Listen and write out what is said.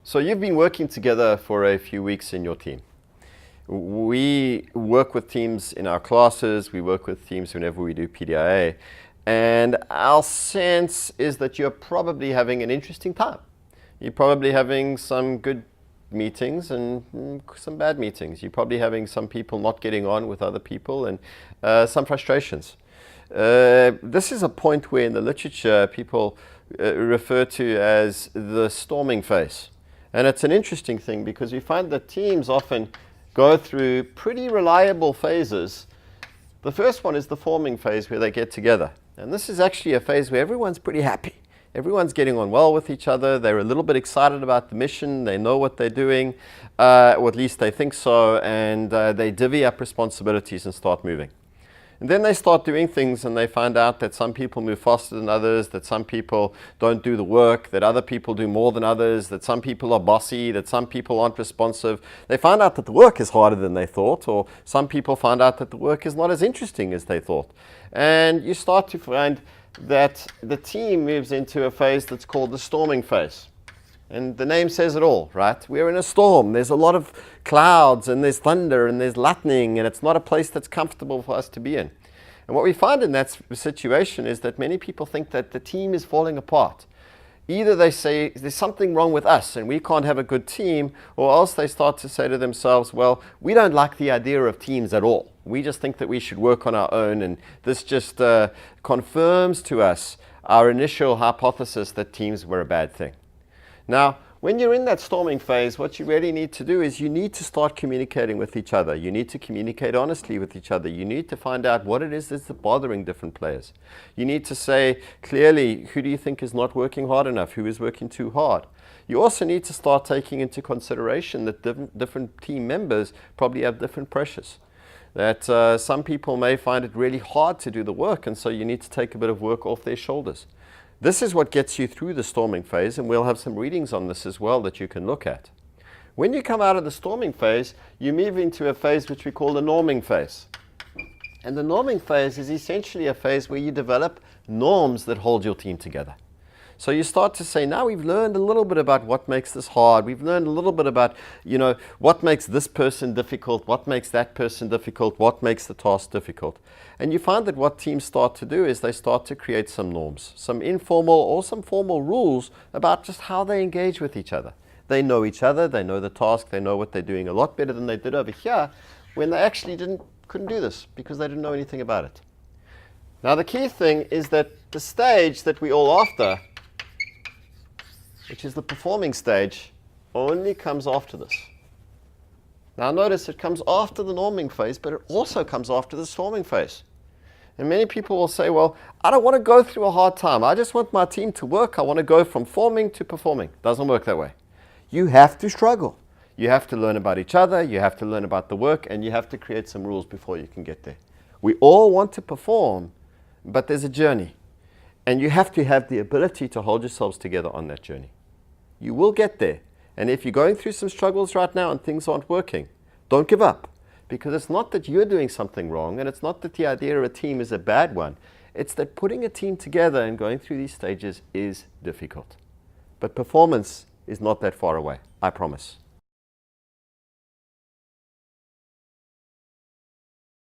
So you've been working together for a few weeks in your team. We work with teams in our classes, we work with teams whenever we do PDIA, and our sense is that you're probably having an interesting time. You're probably having some good meetings and some bad meetings. You're probably having some people not getting on with other people and some frustrations. This is a point where in the literature people refer to as the storming phase. And it's an interesting thing because we find that teams often go through pretty reliable phases. The first one is the forming phase where they get together. And this is actually a phase where everyone's pretty happy. Everyone's getting on well with each other. They're a little bit excited about the mission. They know what they're doing, or at least they think so, and they divvy up responsibilities and start moving. And then they start doing things and they find out that some people move faster than others, that some people don't do the work, that other people do more than others, that some people are bossy, that some people aren't responsive. They find out that the work is harder than they thought, or some people find out that the work is not as interesting as they thought. And you start to find that the team moves into a phase that's called the storming phase. And the name says it all, right? We're in a storm. There's a lot of clouds and there's thunder and there's lightning, and it's not a place that's comfortable for us to be in. And what we find in that situation is that many people think that the team is falling apart. Either they say there's something wrong with us and we can't have a good team, or else they start to say to themselves, well, we don't like the idea of teams at all. We just think that we should work on our own, and this just confirms to us our initial hypothesis that teams were a bad thing. Now, when you're in that storming phase, what you really need to do is you need to start communicating with each other. You need to communicate honestly with each other. You need to find out what it is that's bothering different players. You need to say clearly, who do you think is not working hard enough? Who is working too hard? You also need to start taking into consideration that different team members probably have different pressures. That some people may find it really hard to do the work, and so you need to take a bit of work off their shoulders. This is what gets you through the storming phase, and we'll have some readings on this as well that you can look at. When you come out of the storming phase, you move into a phase which we call the norming phase. And the norming phase is essentially a phase where you develop norms that hold your team together. So you start to say, now we've learned a little bit about what makes this hard. We've learned a little bit about, what makes this person difficult, what makes that person difficult, what makes the task difficult. And you find that what teams start to do is they start to create some norms, some informal or some formal rules about just how they engage with each other. They know each other, they know the task, they know what they're doing a lot better than they did over here when they actually couldn't do this because they didn't know anything about it. Now the key thing is that the stage that we're all after, which is the performing stage, only comes after this. Now notice it comes after the norming phase, but it also comes after the storming phase. And many people will say, well, I don't want to go through a hard time. I just want my team to work. I want to go from forming to performing. Doesn't work that way. You have to struggle. You have to learn about each other. You have to learn about the work, and you have to create some rules before you can get there. We all want to perform, but there's a journey. And you have to have the ability to hold yourselves together on that journey. You will get there. And if you're going through some struggles right now and things aren't working, don't give up. Because it's not that you're doing something wrong, and it's not that the idea of a team is a bad one. It's that putting a team together and going through these stages is difficult. But performance is not that far away, I promise.